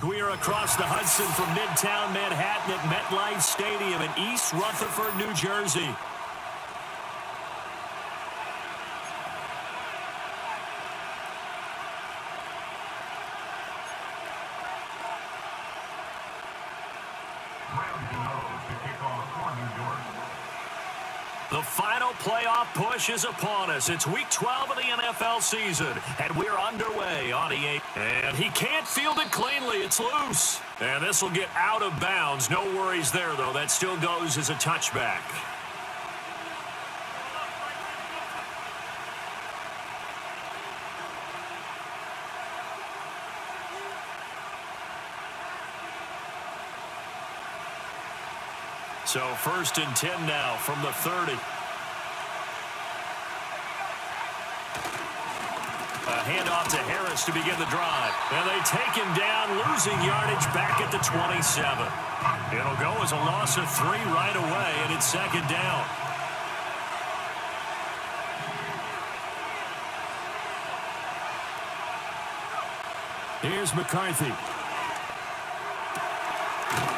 We are across the Hudson from Midtown Manhattan at MetLife Stadium in East Rutherford, New Jersey. The final playoff push is upon us. It's Week 12 of the NFL season, and we're underway on EA. And he can't field it cleanly. It's loose. And this will get out of bounds. No worries there, though. That still goes as a touchback. So 1st and 10 now from the 30. A handoff to Harris to begin the drive. And they take him down, losing yardage back at the 27. It'll go as a loss of 3 right away, and it's 2nd down. Here's McCarthy.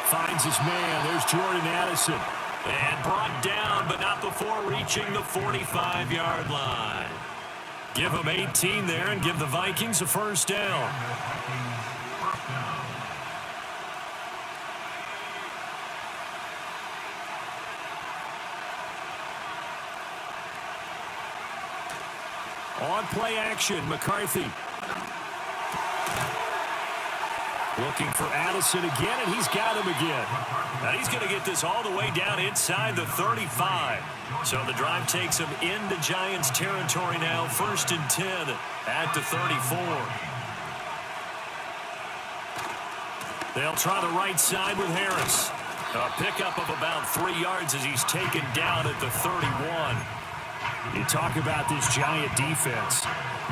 Finds his man. There's Jordan Addison. And brought down, but not before reaching the 45-yard line. Give him 18 there and give the Vikings a 1st down. On play action, McCarthy. Looking for Addison again, and he's got him again. Now he's going to get this all the way down inside the 35. So the drive takes him into Giants territory now. 1st and 10 at the 34. They'll try the right side with Harris. A pickup of about 3 yards as he's taken down at the 31. You talk about this Giant defense.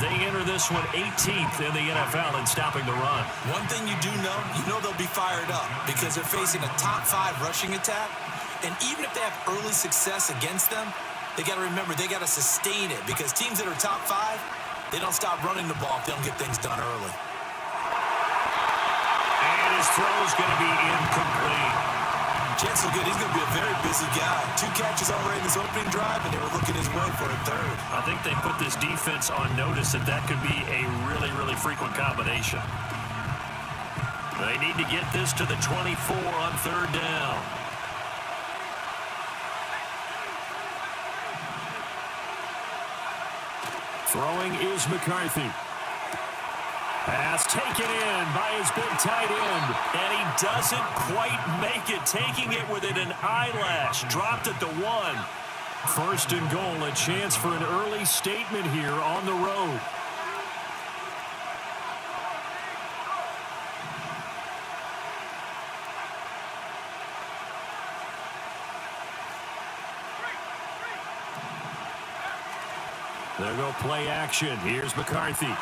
They enter this one 18th in the NFL in stopping the run. One thing you do know, they'll be fired up because they're facing a top 5 rushing attack. And even if they have early success against them, they got to remember they got to sustain it because teams that are top 5, they don't stop running the ball if they don't get things done early. And his throw is going to be incomplete. Chance is good. He's going to be a very busy guy. 2 catches already in this opening drive, and they were looking his way for a 3rd. I think they put this defense on notice that could be a really, really frequent combination. They need to get this to the 24 on 3rd down. Throwing is McCarthy. Pass taken in by his big tight end. And he doesn't quite make it. Taking it within an eyelash. Dropped at the 1. 1st and goal. A chance for an early statement here on the road. There go play action. Here's McCarthy.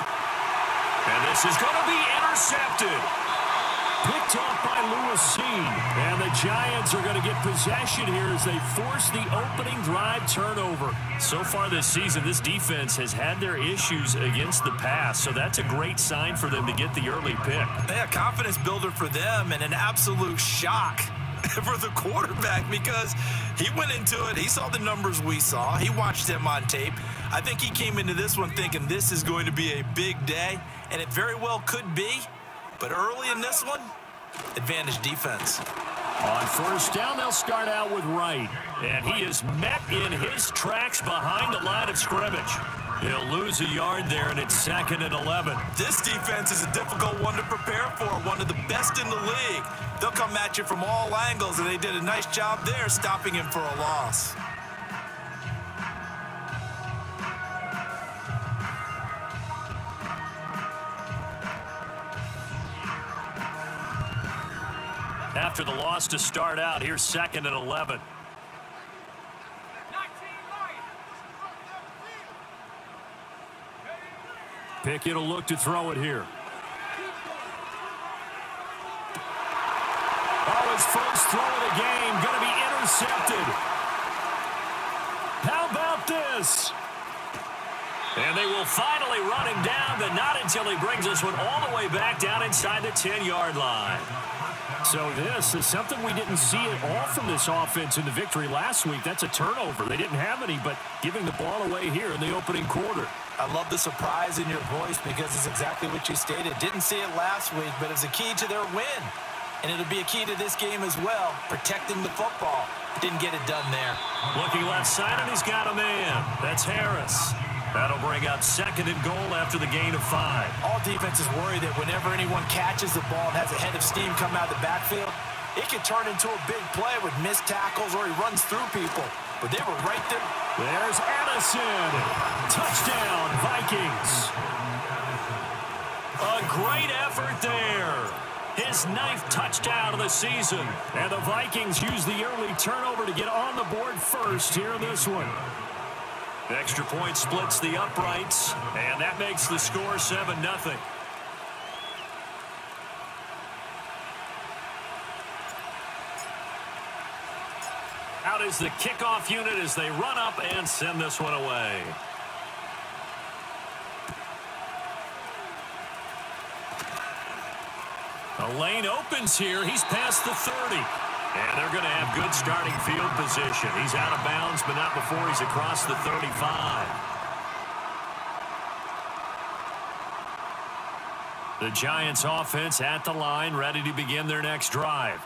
And this is going to be intercepted. Picked off by Lewis Seen. And the Giants are going to get possession here as they force the opening drive turnover. So far this season, this defense has had their issues against the pass. So that's a great sign for them to get the early pick. Yeah, confidence builder for them and an absolute shock for the quarterback because he went into it. He saw the numbers we saw. He watched them on tape. I think he came into this one thinking this is going to be a big day, and it very well could be. But early in this one, advantage defense. On 1st down, they'll start out with Wright. And he is met in his tracks behind the line of scrimmage. He'll lose a yard there, and it's 2nd and 11. This defense is a difficult one to prepare for, one of the best in the league. They'll come at you from all angles, and they did a nice job there stopping him for a loss. After the loss to start out, here's 2nd and 11. Pickett will look to throw it here. Oh, his first throw of the game going to be intercepted. How about this? And they will finally run him down but not until he brings this one all the way back down inside the 10-yard line. So this is something we didn't see at all from this offense in the victory last week. That's a turnover. They didn't have any, but giving the ball away here in the opening quarter. I love the surprise in your voice because it's exactly what you stated. Didn't see it last week, but it's a key to their win. And it'll be a key to this game as well, protecting the football. Didn't get it done there. Looking left side, and he's got a man. That's Harris. That'll bring up 2nd and goal after the gain of 5. All defenses worry that whenever anyone catches the ball and has a head of steam come out of the backfield, it can turn into a big play with missed tackles or he runs through people. But they were right there. There's Addison. Touchdown, Vikings. A great effort there. His 9th touchdown of the season. And the Vikings use the early turnover to get on the board first here in this one. The extra point splits the uprights, and that makes the score 7-0. Out is the kickoff unit as they run up and send this one away. The lane opens here. He's past the 30. And they're going to have good starting field position. He's out of bounds, but not before he's across the 35. The Giants offense at the line, ready to begin their next drive.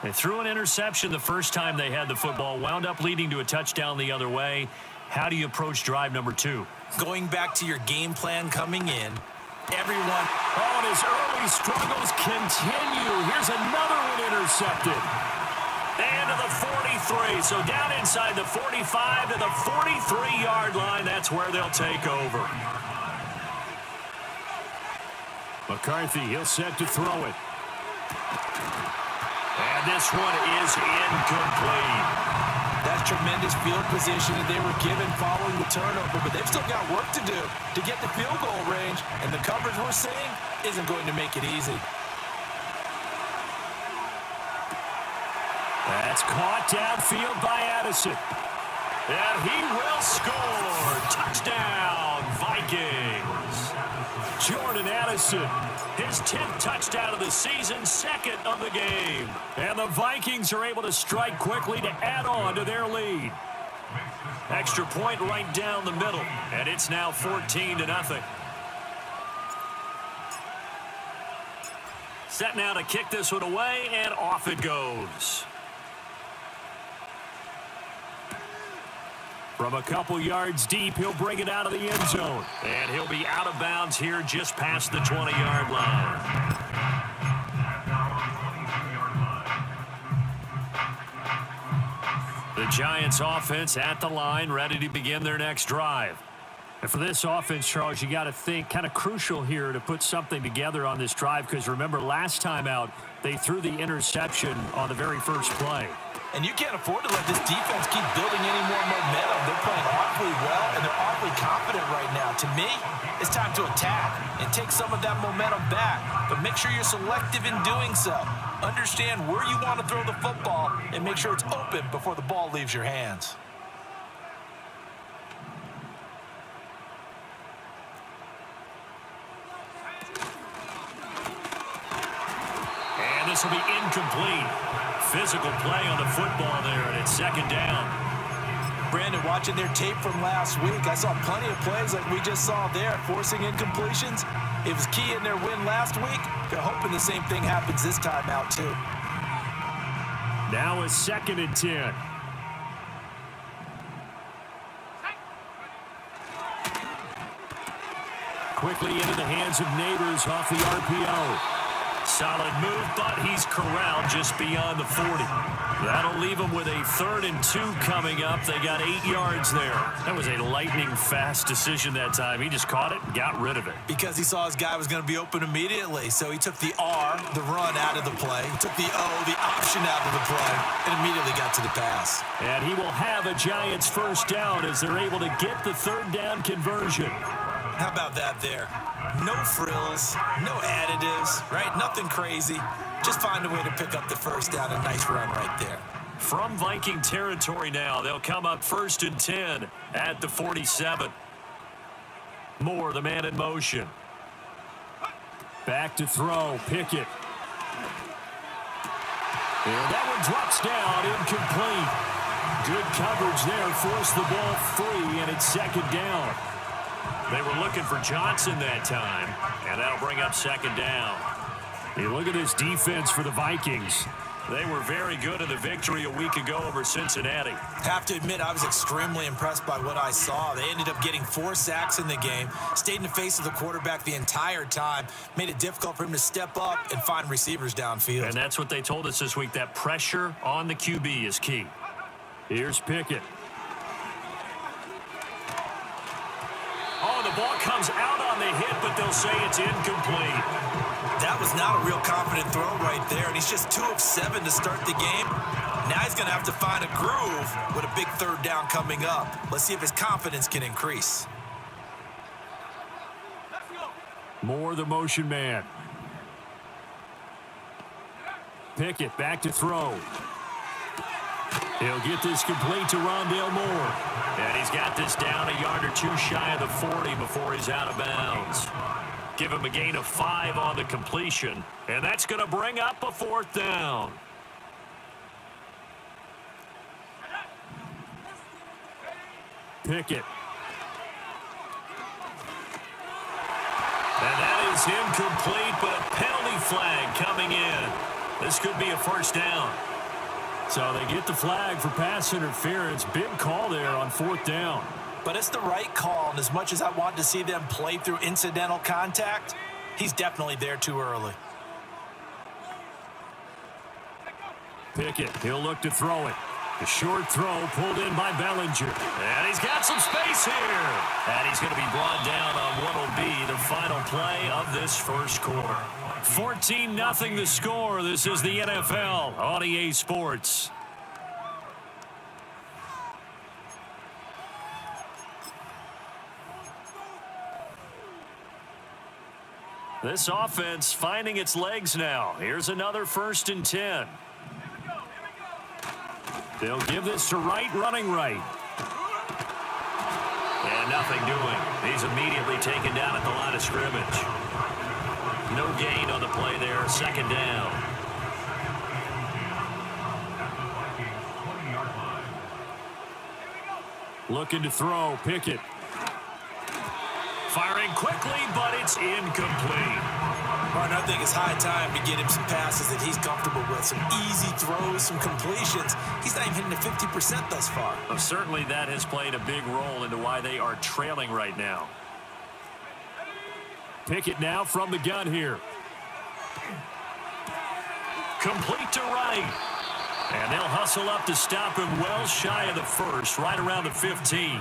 They threw an interception the first time they had the football, wound up leading to a touchdown the other way. How do you approach drive number 2? Going back to your game plan coming in, everyone. Oh, and his early struggles continue. Here's another one intercepted. And to the 43. So down inside the 45 to the 43-yard line. That's where they'll take over. McCarthy, he'll set to throw it. And this one is incomplete. That's tremendous field position that they were given following the turnover, but they've still got work to do to get the field goal range, and the coverage we're seeing isn't going to make it easy. That's caught downfield by Addison. And he will score. Touchdown, Vikings. Jordan Addison, his 10th touchdown of the season, 2nd of the game. And the Vikings are able to strike quickly to add on to their lead. Extra point right down the middle, and it's now 14-0. Set now to kick this one away, and off it goes. From a couple yards deep, he'll bring it out of the end zone. And he'll be out of bounds here just past the 20-yard line. The Giants offense at the line, ready to begin their next drive. And for this offense, Charles, you got to think kind of crucial here to put something together on this drive, because remember last time out, they threw the interception on the very first play. And you can't afford to let this defense keep building any more momentum. They're playing awfully well, and they're awfully confident right now. To me, it's time to attack and take some of that momentum back. But make sure you're selective in doing so. Understand where you want to throw the football and make sure it's open before the ball leaves your hands. And this will be incomplete. Physical play on the football there, and it's 2nd down. Brandon, watching their tape from last week, I saw plenty of plays like we just saw there, forcing incompletions. It was key in their win last week. They're hoping the same thing happens this time out, too. Now is 2nd and 10. Quickly into the hands of Neighbors off the RPO. Solid move, but he's corralled just beyond the 40. That'll leave him with a 3rd and 2 coming up. They got 8 yards there. That was a lightning-fast decision that time. He just caught it and got rid of it. Because he saw his guy was going to be open immediately, so he took the R, the run, out of the play. He took the O, the option out of the play, and immediately got to the pass. And he will have a Giants first down as they're able to get the 3rd down conversion. How about that there? No frills, no additives, right? Nothing crazy. Just find a way to pick up the first down. A nice run right there. From Viking territory now, they'll come up 1st and 10 at the 47. Moore, the man in motion. Back to throw, Pickett. And that one drops down, incomplete. Good coverage there, forced the ball free, and it's second down. They were looking for Johnson that time, and that'll bring up second down. You look at this defense for the Vikings. They were very good in the victory a week ago over Cincinnati. Have to admit, I was extremely impressed by what I saw. They ended up getting 4 sacks in the game, stayed in the face of the quarterback the entire time, made it difficult for him to step up and find receivers downfield. And that's what they told us this week, that pressure on the QB is key. Here's Pickett. Oh, the ball comes out on the hit, but they'll say it's incomplete. That was not a real confident throw right there, and he's just 2 of 7 to start the game. Now he's going to have to find a groove with a big third down coming up. Let's see if his confidence can increase. More the motion man. Pickett back to throw. He'll get this complete to Rondale Moore. And he's got this down a yard or 2 shy of the 40 before he's out of bounds. Give him a gain of 5 on the completion. And that's going to bring up a 4th down. Pickett. And that is incomplete, but a penalty flag coming in. This could be a 1st down. So they get the flag for pass interference. Big call there on 4th down. But it's the right call, and as much as I want to see them play through incidental contact, he's definitely there too early. Pickett, he'll look to throw it. The short throw pulled in by Bellinger. And he's got some space here. And he's going to be brought down on what will be the final play of this first quarter. 14-0 the score. This is the NFL on EA Sports. This offense finding its legs now. Here's another 1st and 10. They'll give this to Wright, running right. And nothing doing. He's immediately taken down at the line of scrimmage. No gain on the play there. 2nd down. Looking to throw. Pickett. Firing quickly, but it's incomplete. Martin, I think it's high time to get him some passes that he's comfortable with. Some easy throws, some completions. He's not even hitting the 50% thus far. Well, certainly that has played a big role into why they are trailing right now. Pickett now from the gun here. Complete to Wright. And they'll hustle up to stop him well shy of the 1st, right around the 15.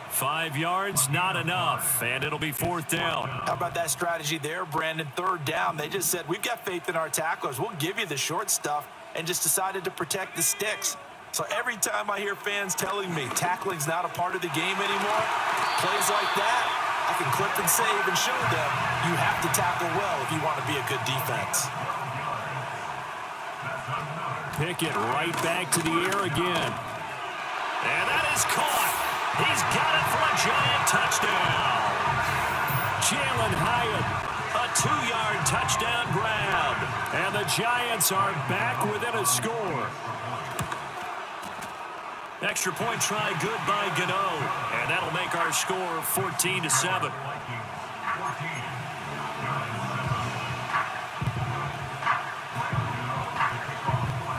5 yards, not enough, and it'll be 4th down. How about that strategy there, Brandon? 3rd down. They just said, we've got faith in our tacklers. We'll give you the short stuff, and just decided to protect the sticks. So every time I hear fans telling me tackling's not a part of the game anymore, plays like that, I can clip and save and show them you have to tackle well if you want to be a good defense. Pickett right back to the air again. And that is caught. He's got it for a giant touchdown. Jalen Hyatt, a 2-yard touchdown grab. And the Giants are back within a score. Extra point try good by Gano. And that'll make our score 14-7.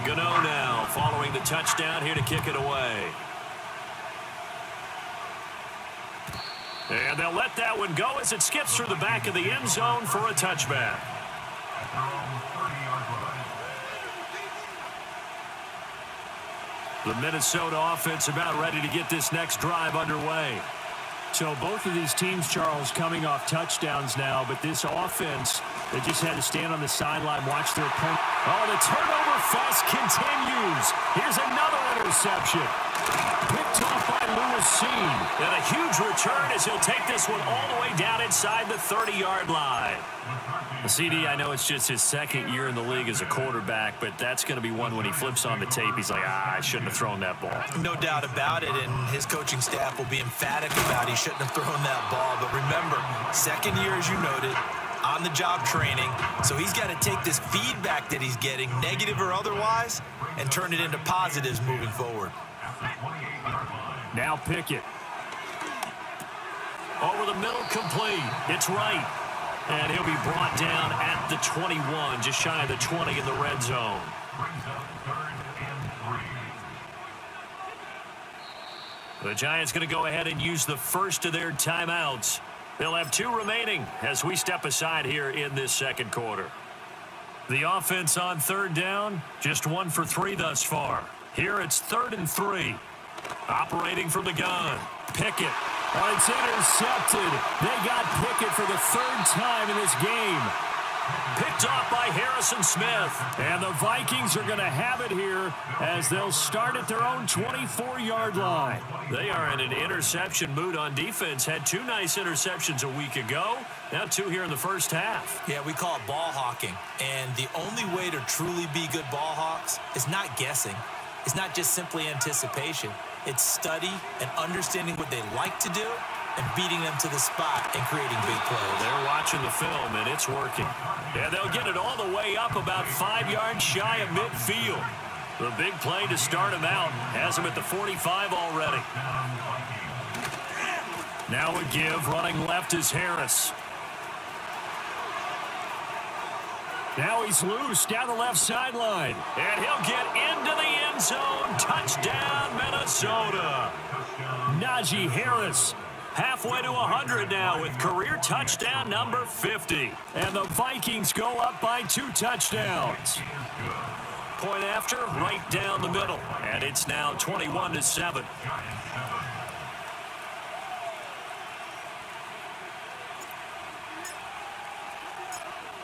Gano now following the touchdown here to kick it away. And they'll let that one go as it skips through the back of the end zone for a touchback. The Minnesota offense about ready to get this next drive underway. So both of these teams, Charles, coming off touchdowns now, but this offense, they just had to stand on the sideline, watch their opponent. Oh, the turnover fest continues. Here's another interception. Picked off by Lewis. And a huge return as he'll take this one all the way down inside the 30-yard line. CD, I know it's just his 2nd year in the league as a quarterback, but that's going to be one when he flips on the tape, he's like, I shouldn't have thrown that ball. No doubt about it, and his coaching staff will be emphatic about he shouldn't have thrown that ball. But remember, 2nd year, as you noted, on-the-job training. So he's got to take this feedback that he's getting, negative or otherwise, and turn it into positives moving forward. Now Pickett. Over the middle, complete. It's right. And he'll be brought down at the 21, just shy of the 20 in the red zone. The Giants going to go ahead and use the first of their timeouts. They'll have 2 remaining as we step aside here in this second quarter. The offense on third down, just 1 for 3 thus far. Here it's 3rd and 3. Operating from the gun. Pickett. Oh, it's intercepted. They got Pickett for the 3rd time in this game. Picked off by Harrison Smith. And the Vikings are going to have it here as they'll start at their own 24-yard line. They are in an interception mood on defense. Had 2 nice interceptions a week ago. Now 2 here in the first half. Yeah, we call it ball hawking. And the only way to truly be good ball hawks is not guessing. It's not just simply anticipation. It's study and understanding what they like to do and beating them to the spot and creating big plays. They're watching the film, and it's working. And they'll get it all the way up about 5 yards shy of midfield. The big play to start him out has him at the 45 already. Now a give. Running left is Harris. Now he's loose down the left sideline. And he'll get into the end zone. Touchdown, Minnesota. Najee Harris halfway to 100 now with career touchdown number 50. And the Vikings go up by 2 touchdowns. Point after, right down the middle. And it's now 21-7.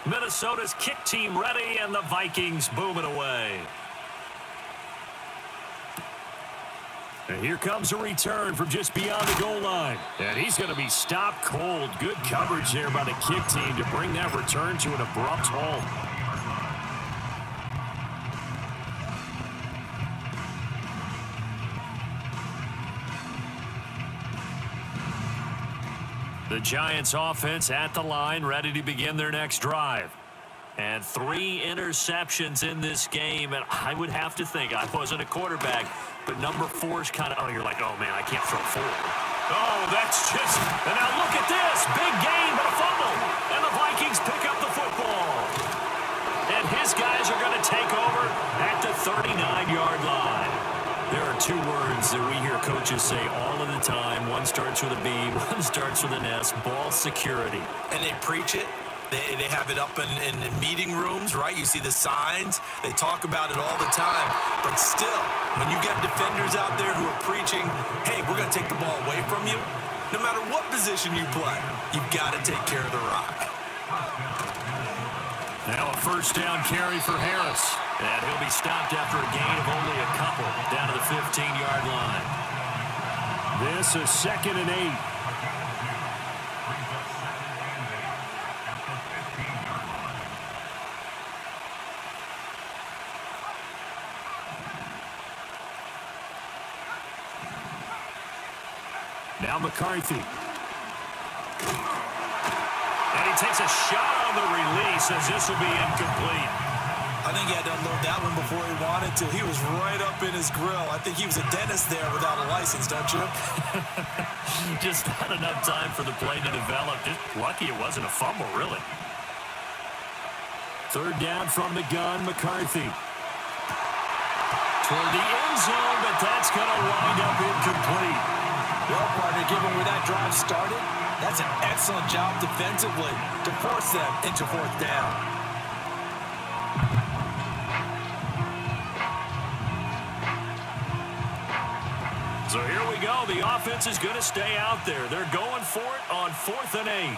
Minnesota's kick team ready, and the Vikings booming away. And here comes a return from just beyond the goal line. And he's going to be stopped cold. Good coverage there by the kick team to bring that return to an abrupt halt. The Giants offense at the line, ready to begin their next drive. And 3 interceptions in this game. And I would have to think, I wasn't a quarterback, but number 4 is kind of, oh, you're like, oh, man, I can't throw 4. Oh, that's just, and now look at this. Big gain, but a fumble. And the Vikings pick up the football. And his guys are going to take over at the 39-yard line. There are 2 words that we hear coaches say all of the time. One starts with a B, one starts with an S, ball security. And they preach it. They have it up in meeting rooms, right? You see the signs. They talk about it all the time. But still, when you get defenders out there who are preaching, hey, we're going to take the ball away from you, no matter what position you play, you've got to take care of the rock. Now a first down carry for Harris. And he'll be stopped after a gain of only a couple down to the 15-yard line. This is 2nd and 8. Now McCarthy. And he takes a shot on the release as this will be incomplete. I think he had to unload that one before he wanted to. He was right up in his grill. I think he was a dentist there without a license, don't you? Just not enough time for the play to develop. Just lucky it wasn't a fumble, really. 3rd down from the gun, McCarthy. Toward the end zone, but that's going to wind up incomplete. Well, partner, given where that drive started, that's an excellent job defensively to force them into 4th down. So here we go. The offense is going to stay out there. They're going for it on 4th and 8.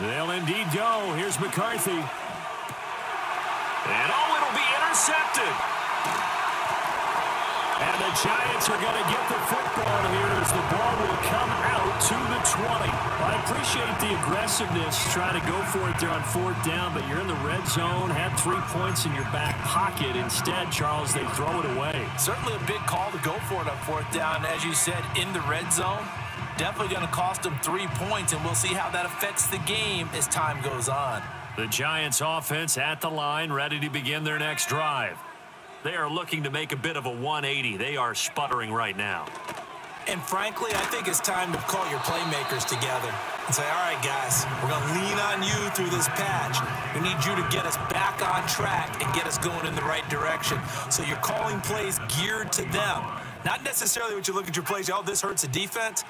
They'll indeed go. Here's McCarthy. And oh, it'll be intercepted. And the Giants are going to get the football here as the ball will come out to the 20. I appreciate the aggressiveness trying to go for it there on 4th down, but you're in the red zone, had 3 points in your back pocket. Instead, Charles, they throw it away. Certainly a big call to go for it on 4th down. As you said, in the red zone. Definitely going to cost them 3 points, and we'll see how that affects the game as time goes on. The Giants offense at the line, ready to begin their next drive. They are looking to make a bit of a 180. They are sputtering right now. And frankly, I think it's time to call your playmakers together and say, all right, guys, we're going to lean on you through this patch. We need you to get us back on track and get us going in the right direction. So you're calling plays geared to them. Not necessarily what you look at your plays, oh, this hurts the defense.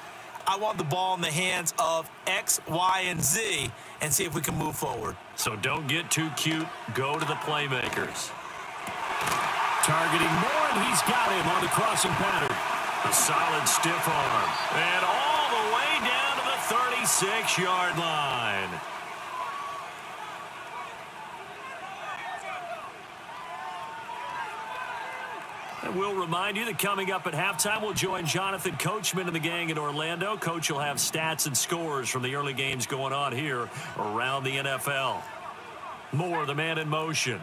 I want the ball in the hands of X, Y, and Z and see if we can move forward. So don't get too cute. Go to the playmakers. Targeting Moore, and he's got him on the crossing pattern. A solid stiff arm. And all the way down to the 36-yard line. And we'll remind you that coming up at halftime, we'll join Jonathan Coachman and the gang in Orlando. Coach will have stats and scores from the early games going on here around the NFL. Moore, the man in motion.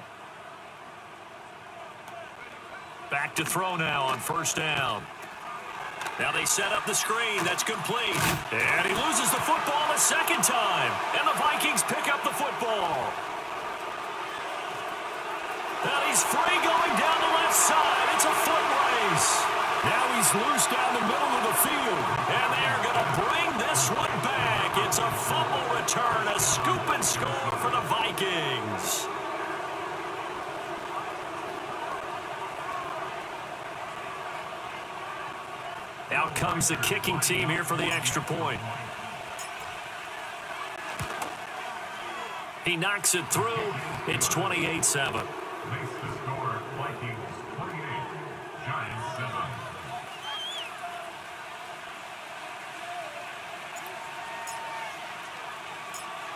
Back to throw now on first down. Now they set up the screen. That's complete. And he loses the football a second time. And the Vikings pick up the football. And he's free going down the left side. It's a foot race. Now he's loose down the middle of the field. And they are going to bring this one back. It's a fumble return, a scoop and score for the Vikings. Out comes the kicking team here for the extra point. He knocks it through. It's 28-7.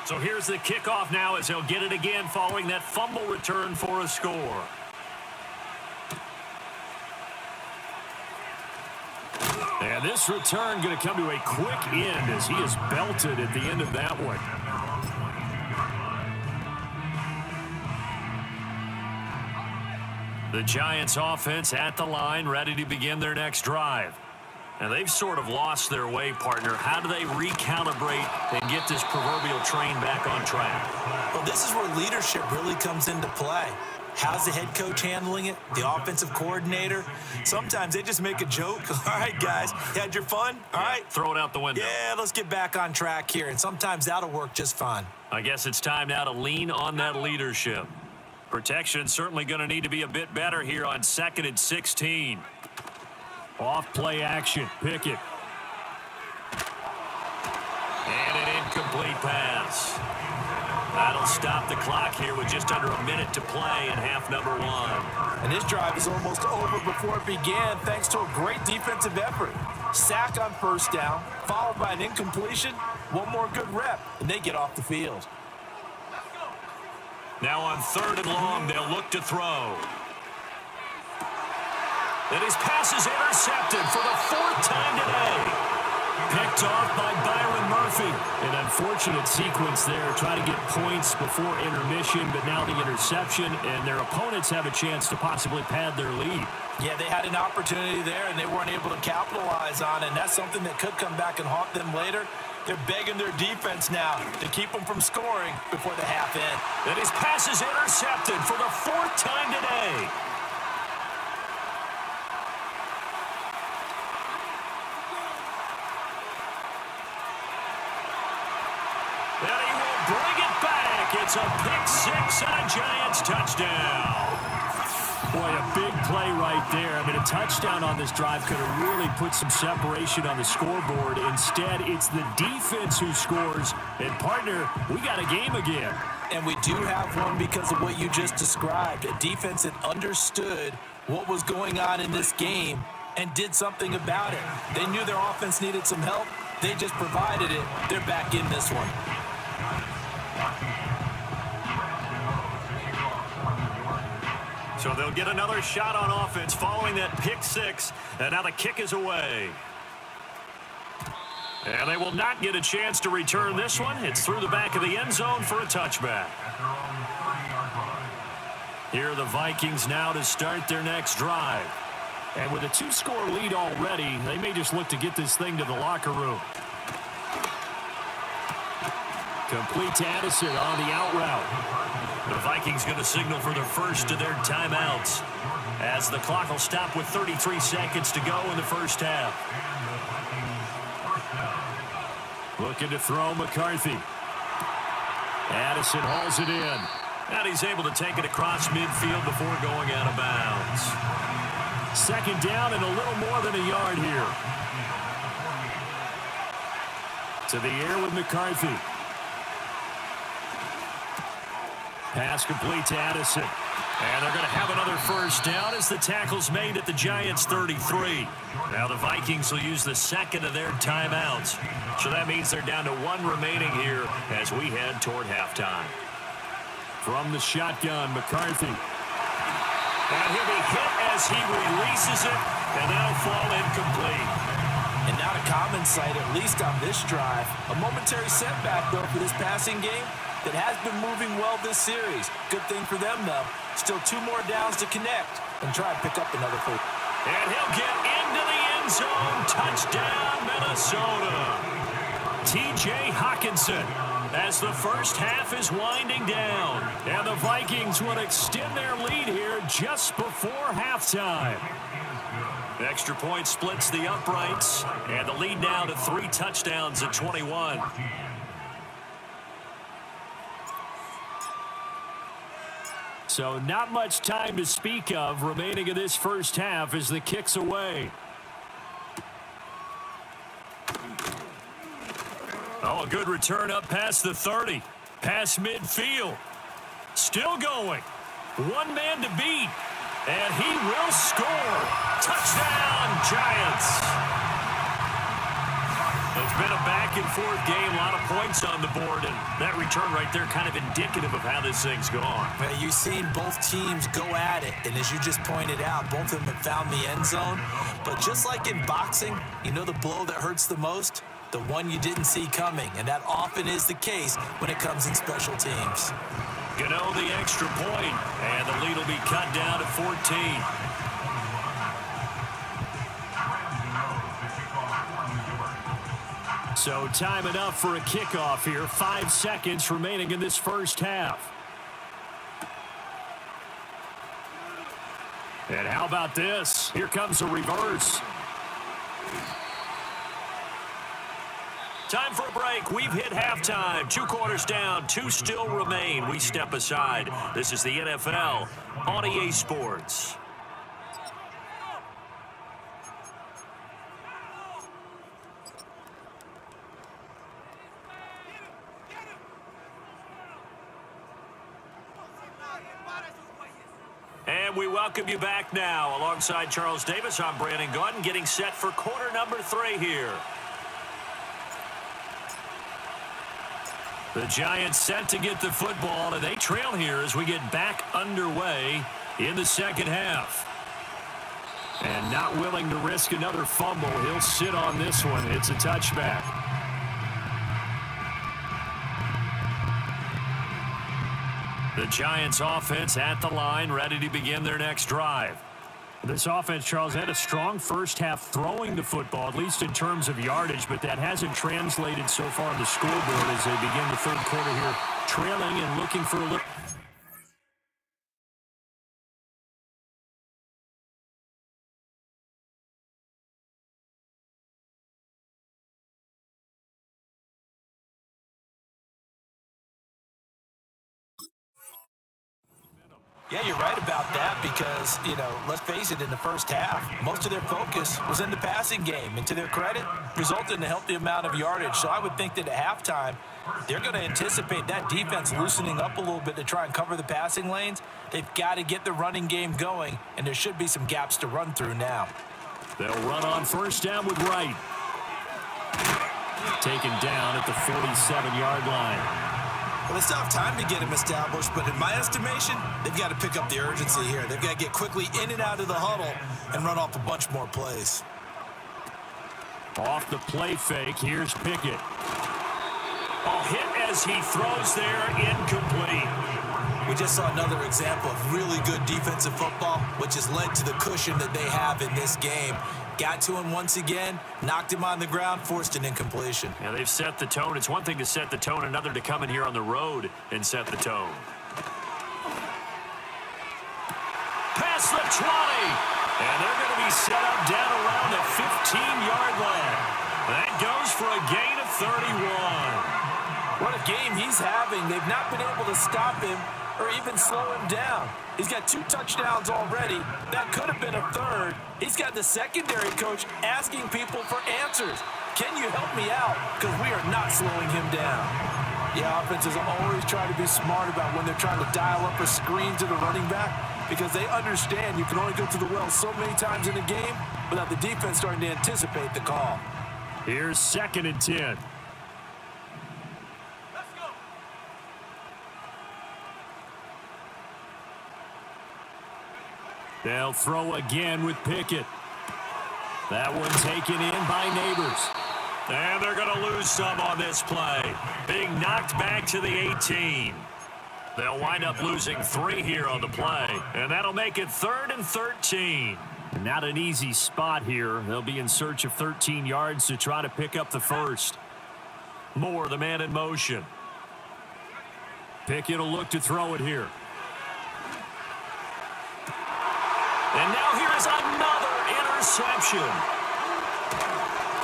So here's the kickoff now as he'll get it again following that fumble return for a score. And this return going to come to a quick end as he is belted at the end of that one. The Giants offense at the line, ready to begin their next drive. And they've sort of lost their way, partner. How do they recalibrate and get this proverbial train back on track? Well, this is where leadership really comes into play. How's the head coach handling it? The offensive coordinator? Sometimes they just make a joke. All right, guys, you had your fun? All right. Throw it out the window. Yeah, let's get back on track here. And sometimes that'll work just fine. I guess it's time now to lean on that leadership. Protection certainly going to need to be a bit better here on 2nd and 16. Off play action. Pickett. And an incomplete pass. That'll stop the clock here with just under a minute to play in half number one. And this drive is almost over before it began thanks to a great defensive effort. Sack on first down, followed by an incompletion. One more good rep, and they get off the field. Now on 3rd and long, they'll look to throw. And his pass is intercepted for the 4th time today. Picked off by Byron Murphy. An unfortunate sequence there, trying to get points before intermission, but now the interception, and their opponents have a chance to possibly pad their lead. Yeah, they had an opportunity there, and they weren't able to capitalize on it, and that's something that could come back and haunt them later. They're begging their defense now to keep them from scoring before the half end. And his pass is intercepted for the 4th time today. And he will bring it back. It's a pick-6 and a Giants touchdown. Boy, a big play right there. I mean, a touchdown on this drive could have really put some separation on the scoreboard. Instead, it's the defense who scores. And, partner, we got a game again. And we do have one because of what you just described. A defense that understood what was going on in this game and did something about it. They knew their offense needed some help. They just provided it. They're back in this one. So they'll get another shot on offense following that pick-6, and now the kick is away. And they will not get a chance to return this one. It's through the back of the end zone for a touchback. Here are the Vikings now to start their next drive. And with a 2-score lead already, they may just look to get this thing to the locker room. Complete to Addison on the out route. The Vikings going to signal for the first of their timeouts as the clock will stop with 33 seconds to go in the first half. Looking to throw McCarthy. Addison hauls it in. And he's able to take it across midfield before going out of bounds. Second down and a little more than a yard here. To the air with McCarthy. Pass complete to Addison. And they're going to have another first down as the tackle's made at the Giants' 33. Now the Vikings will use the second of their timeouts. So that means they're down to 1 remaining here as we head toward halftime. From the shotgun, McCarthy. And he'll be hit as he releases it, and that'll fall incomplete. And not a common sight, at least on this drive. A momentary setback, though, for this passing game that has been moving well this series. Good thing for them, though. Still 2 more downs to connect and try and pick up another first. And he'll get into the end zone. Touchdown, Minnesota. T.J. Hockenson as the first half is winding down. And the Vikings will extend their lead here just before halftime. Extra point splits the uprights, and the lead now to 3 touchdowns at 21. So not much time to speak of remaining in this first half as the kick's away. Oh, a good return up past the 30. Past midfield. Still going. 1 man to beat. And he will score. Touchdown, Giants. It's been a back-and-forth game, a lot of points on the board, and that return right there kind of indicative of how this thing's gone. Well, you've seen both teams go at it, and as you just pointed out, both of them have found the end zone. But just like in boxing, you know the blow that hurts the most? The one you didn't see coming, and that often is the case when it comes in special teams. Gano the extra point, and the lead will be cut down to 14. So time enough for a kickoff here. 5 seconds remaining in this first half. And how about this? Here comes a reverse. Time for a break. We've hit halftime. 2 quarters down. 2 still remain. We step aside. This is the NFL on EA Sports. And we welcome you back now. Alongside Charles Davis, I'm Brandon Gaudin, getting set for quarter number 3 here. The Giants set to get the football, and they trail here as we get back underway in the second half. And not willing to risk another fumble. He'll sit on this one. It's a touchback. The Giants offense at the line, ready to begin their next drive. This offense, Charles, had a strong first half throwing the football, at least in terms of yardage, but that hasn't translated so far on the scoreboard as they begin the third quarter here, trailing and looking for a look. Yeah, you're right about that because, let's face it, in the first half, most of their focus was in the passing game. And to their credit, resulted in a healthy amount of yardage. So I would think that at halftime, they're going to anticipate that defense loosening up a little bit to try and cover the passing lanes. They've got to get the running game going, and there should be some gaps to run through now. They'll run on first down with Wright. Taken down at the 47-yard line. Well, they still have time to get him established, but in my estimation, they've got to pick up the urgency here. They've got to get quickly in and out of the huddle and run off a bunch more plays. Off the play fake, here's Pickett. Oh, hit as he throws there, incomplete. We just saw another example of really good defensive football, which has led to the cushion that they have in this game. Got to him once again, knocked him on the ground, forced an incompletion. Yeah, they've set the tone. It's one thing to set the tone, another to come in here on the road and set the tone. Past the 20. And they're going to be set up down around the 15-yard line. That goes for a gain of 31. What a game he's having. They've not been able to stop him or even slow him down. He's got 2 touchdowns already. That could have been a third. He's got the secondary coach asking people for answers. Can you help me out? Because we are not slowing him down. Yeah, offenses always try to be smart about when they're trying to dial up a screen to the running back because they understand you can only go to the well so many times in a game without the defense starting to anticipate the call. Here's 2nd and 10. They'll throw again with Pickett. That one taken in by Neighbors. And they're going to lose some on this play. Being knocked back to the 18. They'll wind up losing 3 here on the play. And that'll make it 3rd and 13. Not an easy spot here. They'll be in search of 13 yards to try to pick up the first. Moore, the man in motion. Pickett will look to throw it here. And now here is another interception.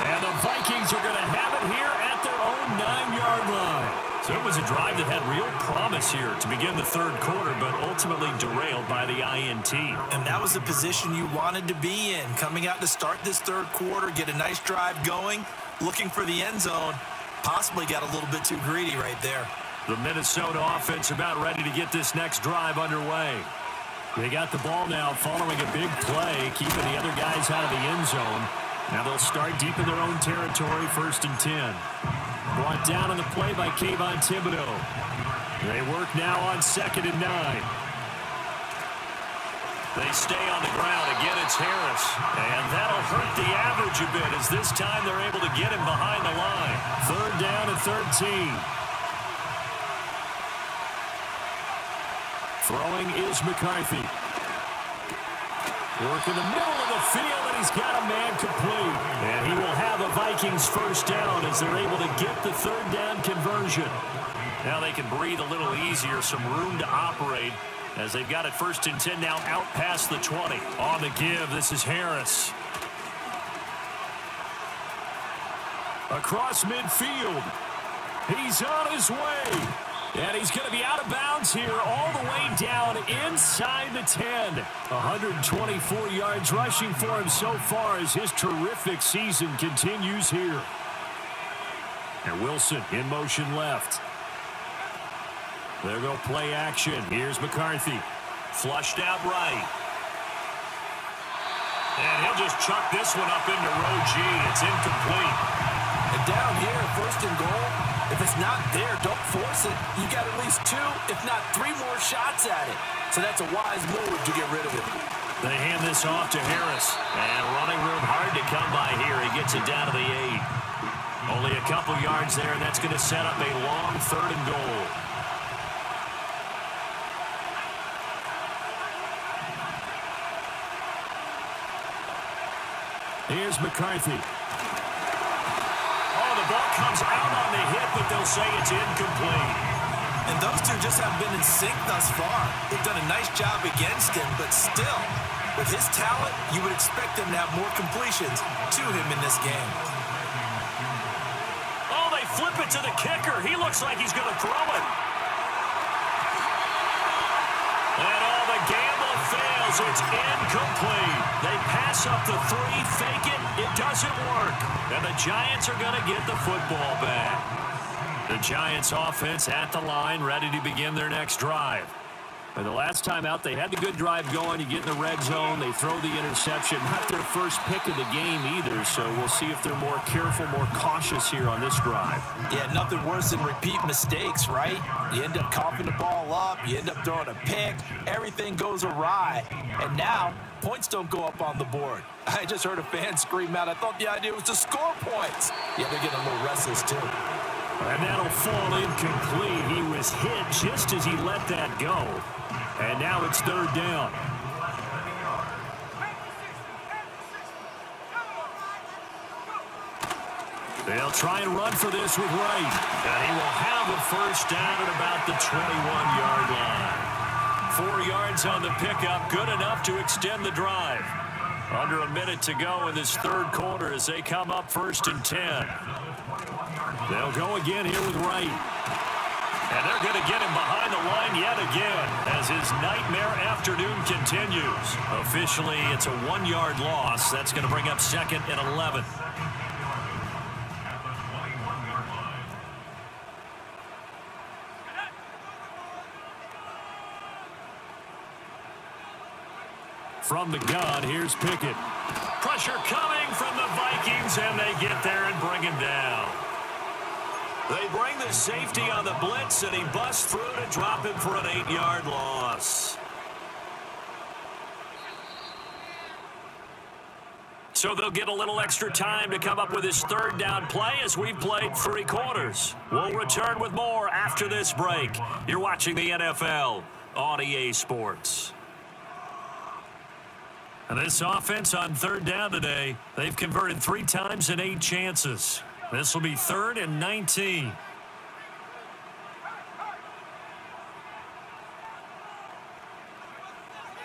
And the Vikings are going to have it here at their own 9-yard line. So it was a drive that had real promise here to begin the 3rd quarter, but ultimately derailed by the INT. And that was the position you wanted to be in. Coming out to start this 3rd quarter, get a nice drive going, looking for the end zone. Possibly got a little bit too greedy right there. The Minnesota offense about ready to get this next drive underway. They got the ball now following a big play, keeping the other guys out of the end zone. Now they'll start deep in their own territory, 1st and 10. Brought down on the play by Kayvon Thibodeau. They work now on 2nd and 9. They stay on the ground. Again, it's Harris. And that'll hurt the average a bit as this time they're able to get him behind the line. 3rd down and 13. Throwing is McCarthy. Work in the middle of the field, and he's got a man complete. And he will have a Vikings 1st down as they're able to get the 3rd down conversion. Now they can breathe a little easier, some room to operate as they've got it 1st and 10 now out past the 20. On the give, this is Harris. Across midfield. He's on his way. And he's going to be out of bounds here all the way down inside the 10. 124 yards rushing for him so far as his terrific season continues here. And Wilson in motion left. There go play action. Here's McCarthy. Flushed out right. And he'll just chuck this one up into row G. It's incomplete. And down here, 1st and goal. If it's not there, don't force it. You got at least 2, if not 3 more shots at it. So that's a wise move to get rid of it. They hand this off to Harris. And running room hard to come by here. He gets it down to the 8. Only a couple yards there, and that's going to set up a long 3rd and goal. Here's McCarthy. The ball comes out on the hit, but they'll say it's incomplete. And those two just haven't been in sync thus far. They've done a nice job against him, but still, with his talent, you would expect him to have more completions to him in this game. Oh, they flip it to the kicker. He looks like he's going to throw it. And all the gamble fails. It's incomplete. They pass up the 3, fake it. It doesn't work. And the Giants are going to get the football back. The Giants offense at the line, ready to begin their next drive. And the last time out, they had the good drive going. You get in the red zone. They throw the interception. Not their first pick of the game either, so we'll see if they're more careful, more cautious here on this drive. Yeah, nothing worse than repeat mistakes, right? You end up coughing the ball up. You end up throwing a pick. Everything goes awry. And now, points don't go up on the board. I just heard a fan scream out, I thought the idea was to score points. Yeah, they're getting a little restless, too. And that'll fall incomplete. He was hit just as he let that go. And now it's third down. They'll try and run for this with Wright. And he will have a first down at about the 21-yard line. 4 yards on the pickup, good enough to extend the drive. Under a minute to go in this third quarter as they come up 1st and 10. They'll go again here with Wright. And they're going to get him behind the line yet again as his nightmare afternoon continues. Officially, it's a 1-yard loss. That's going to bring up 2nd and 11. From the gun, here's Pickett. Pressure coming from the Vikings, and they get there and bring him down. They bring the safety on the blitz, and he busts through to drop him for an 8-yard loss. So they'll get a little extra time to come up with his third down play as we've played 3 quarters. We'll return with more after this break. You're watching the NFL on EA Sports. And this offense on third down today, they've converted 3 times in 8 chances. This will be 3rd and 19.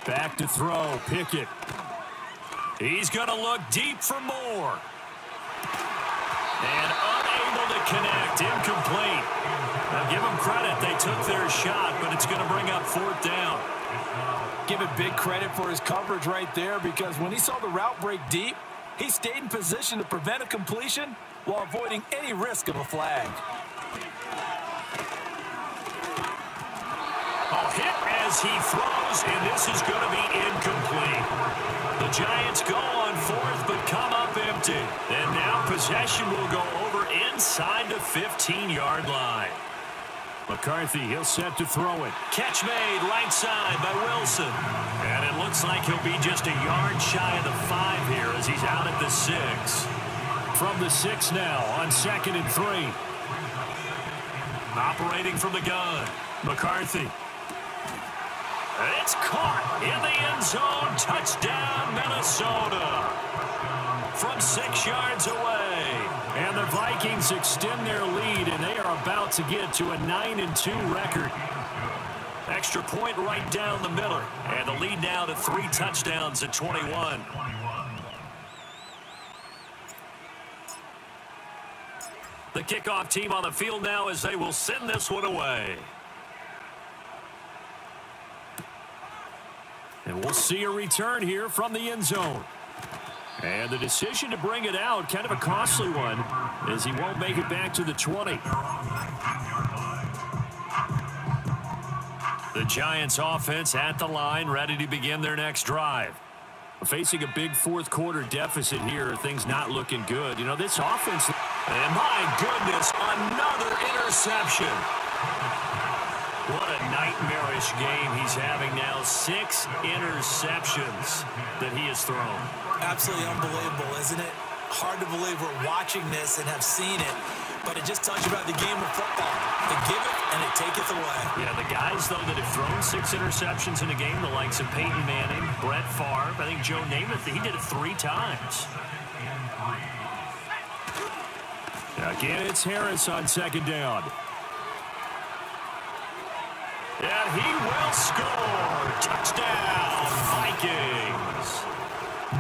Back to throw, Pickett. He's going to look deep for more. And unable to connect, incomplete. Now give them credit, they took their shot, but it's going to bring up 4th down. Give it big credit for his coverage right there because when he saw the route break deep, he stayed in position to prevent a completion while avoiding any risk of a flag. Oh, hit as he throws, and this is going to be incomplete. The Giants go on 4th but come up empty. And now possession will go over inside the 15-yard line. McCarthy, he'll set to throw it. Catch made right side by Wilson. And it looks like he'll be just a yard shy of the 5 here as he's out at the 6. From the 6 now on 2nd and 3. Operating from the gun, McCarthy. It's caught in the end zone. Touchdown, Minnesota. From 6 yards away. And the Vikings extend their lead, and they are about to get to a 9-2 record. Extra point right down the middle. And the lead now to 3 touchdowns at 21. The kickoff team on the field now as they will send this one away. And we'll see a return here from the end zone. And the decision to bring it out, kind of a costly one, as he won't make it back to the 20. The Giants offense at the line, ready to begin their next drive. Facing a big 4th quarter deficit here, things not looking good. You know, this offense, and my goodness, another interception. What a nightmarish game he's having now. 6 interceptions that he has thrown. Absolutely unbelievable, isn't it? Hard to believe we're watching this and have seen it, but it just tells you about the game of football. They give it and it taketh away. Yeah, the guys, though, that have thrown 6 interceptions in a game, the likes of Peyton Manning, Brett Favre, I think Joe Namath, he did it 3 times. Again, it's Harris on 2nd down. And he will score. Touchdown, Vikings.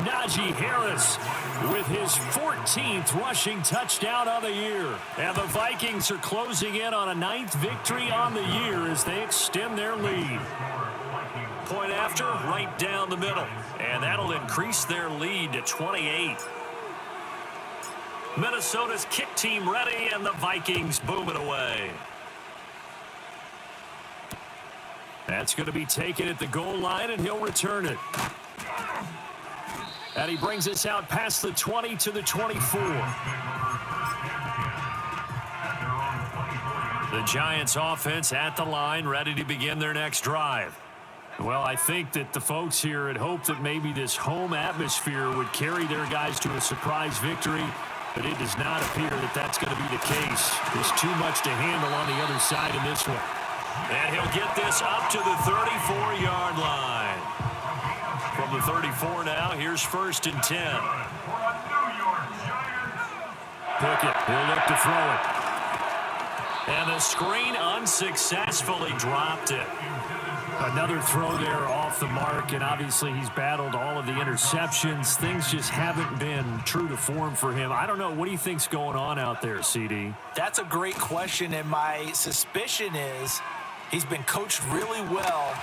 Najee Harris with his 14th rushing touchdown of the year. And the Vikings are closing in on a 9th victory on the year as they extend their lead. Point after, right down the middle. And that'll increase their lead to 28. Minnesota's kick team ready, and the Vikings boom it away. That's going to be taken at the goal line, and he'll return it. And he brings us out past the 20 to the 24. The Giants offense at the line, ready to begin their next drive. Well, I think that the folks here had hoped that maybe this home atmosphere would carry their guys to a surprise victory. but it does not appear that that's going to be the case. There's too much to handle on the other side in this one. And he'll get this up to the 34-yard line. From the 34 now, here's 1st and 10. Pickett, he'll look to throw it. And the screen unsuccessfully dropped it. Another throw there off the mark, and obviously he's battled all of the interceptions. Things just haven't been true to form for him. I don't know. What do you think's going on out there, CD? That's a great question, and my suspicion is he's been coached really well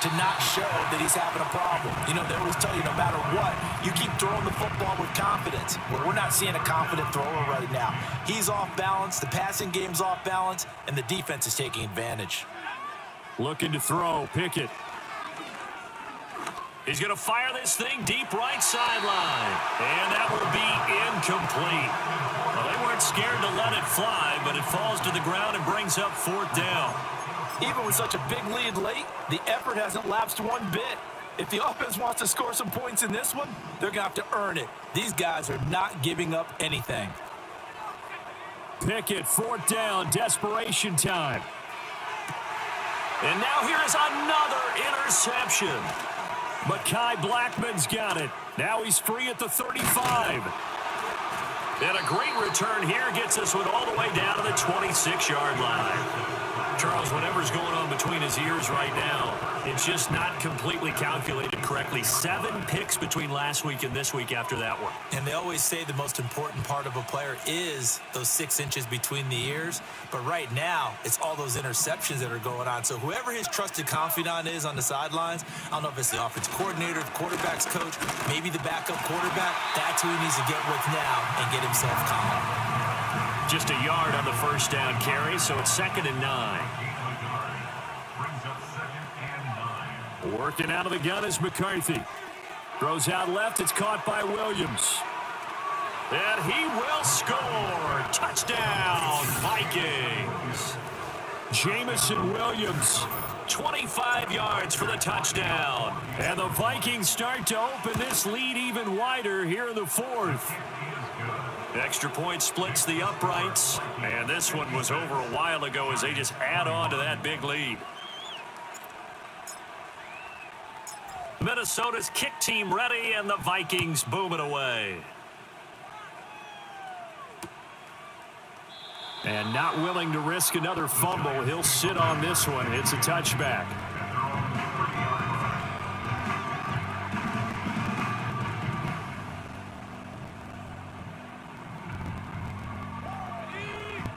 to not show that he's having a problem. You know, they always tell you no matter what, you keep throwing the football with confidence. Well, we're not seeing a confident thrower right now. He's off balance, the passing game's off balance, and the defense is taking advantage. Looking to throw, Pickett. He's going to fire this thing deep right sideline. And that will be incomplete. Well, they weren't scared to let it fly, but it falls to the ground and brings up 4th down. Even with such a big lead late, the effort hasn't lapsed one bit. If the offense wants to score some points in this one, they're going to have to earn it. These guys are not giving up anything. Pickett, 4th down, desperation time. And now here is another interception. Mekhi Blackman's got it. Now he's free at the 35. And a great return here gets us one all the way down to the 26-yard line. Charles, whatever's going on between his ears right now, it's just not completely calculated correctly. 7 picks between last week and this week after that one. And they always say the most important part of a player is those 6 inches between the ears. But right now, it's all those interceptions that are going on. So whoever his trusted confidant is on the sidelines, I don't know if it's the offensive coordinator, the quarterback's coach, maybe the backup quarterback, that's who he needs to get with now and get himself calm. Just a yard on the 1st down carry, so it's 2nd and 9. Working out of the gun is McCarthy. Throws out left. It's caught by Williams. And he will score. Touchdown, Vikings. Jamison Williams, 25 yards for the touchdown. And the Vikings start to open this lead even wider here in the 4th. Extra point splits the uprights. And this one was over a while ago as they just add on to that big lead. Minnesota's kick team ready, and the Vikings boom it away. And not willing to risk another fumble, he'll sit on this one. It's a touchback.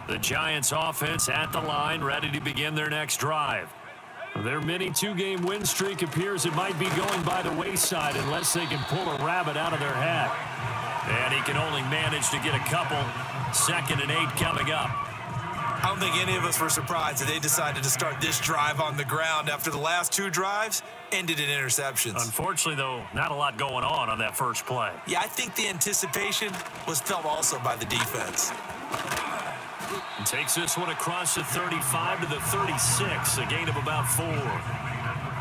The Giants offense at the line, ready to begin their next drive. Their mini 2-game win streak appears it might be going by the wayside unless they can pull a rabbit out of their hat. And he can only manage to get a couple. 2nd and 8 coming up. I don't think any of us were surprised that they decided to start this drive on the ground after the last 2 drives ended in interceptions. Unfortunately, though, not a lot going on that first play. Yeah, I think the anticipation was felt also by the defense. And takes this one across the 35 to the 36, a gain of about 4.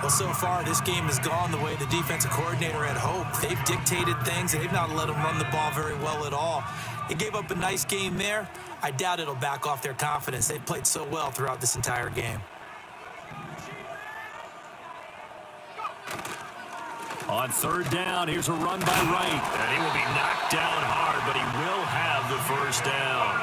Well, so far, this game has gone the way the defensive coordinator had hoped. They've dictated things, and they've not let them run the ball very well at all. They gave up a nice game there. I doubt it'll back off their confidence. They've played so well throughout this entire game. On 3rd down, here's a run by Wright. And he will be knocked down hard, but he will have the 1st down.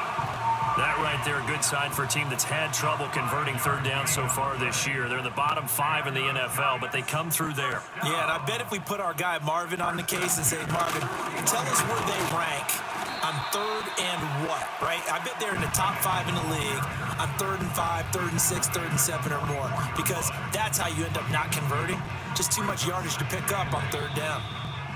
That right there, a good sign for a team that's had trouble converting 3rd down so far this year. They're in the bottom 5 in the NFL, but they come through there. Yeah, and I bet if we put our guy Marvin on the case and say, Marvin, tell us where they rank on 3rd and what, right? I bet they're in the top 5 in the league on 3rd and 5, 3rd and 6, 3rd and 7 or more, because that's how you end up not converting. Just too much yardage to pick up on 3rd down.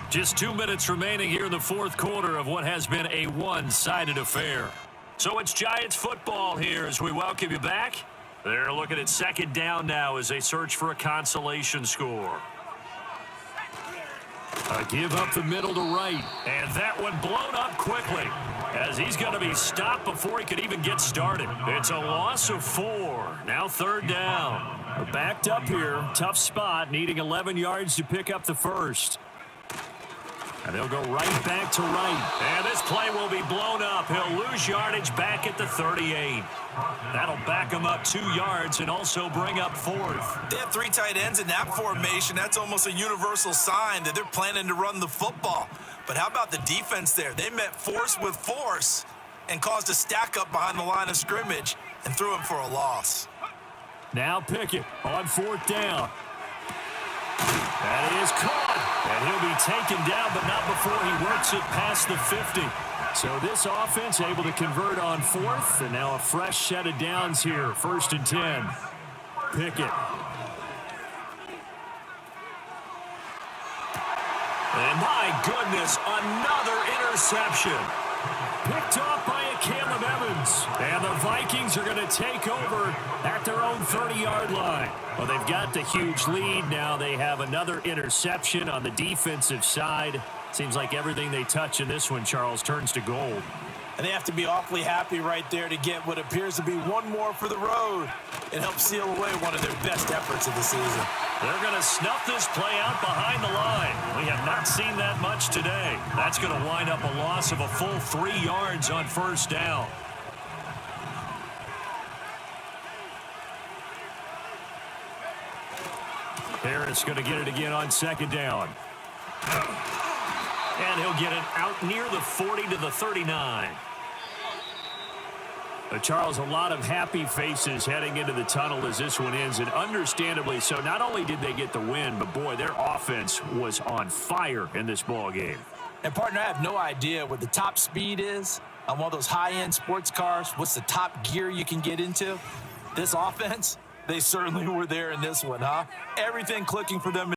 Just 2 minutes remaining here in the 4th quarter of what has been a one-sided affair. So it's Giants football here as we welcome you back. They're looking at 2nd down now as they search for a consolation score. A give up the middle to Wright. And that one blown up quickly as he's going to be stopped before he could even get started. It's a loss of 4. Now 3rd down. We're backed up here. Tough spot, needing 11 yards to pick up the 1st. And they'll go right back to right. And this play will be blown up. He'll lose yardage back at the 38. That'll back him up 2 yards and also bring up 4th. They have 3 tight ends in that formation. That's almost a universal sign that they're planning to run the football. But how about the defense there? They met force with force and caused a stack up behind the line of scrimmage and threw him for a loss. Now Pickett on 4th down. That is caught. And he'll be taken down, but not before he works it past the 50. So this offense able to convert on 4th, and now a fresh set of downs here. 1st and 10. Pickett. And my goodness, another interception. Picked off by a Caleb Evans. And the Vikings are going to take over at their own 30-yard line. Well, they've got the huge lead. Now they have another interception on the defensive side. Seems like everything they touch in this one, Charles, turns to gold. And they have to be awfully happy right there to get what appears to be one more for the road. It helps seal away one of their best efforts of the season. They're going to snuff this play out behind the line. We have not seen that much today. That's going to wind up a loss of a full 3 yards on 1st down. Harris going to get it again on 2nd down. And he'll get it out near the 40 to the 39. Charles, a lot of happy faces heading into the tunnel as this one ends, and understandably so. Not only did they get the win, but, boy, their offense was on fire in this ball game. And, partner, I have no idea what the top speed is on one of those high-end sports cars. What's the top gear you can get into? This offense, they certainly were there in this one, huh? Everything clicking for them.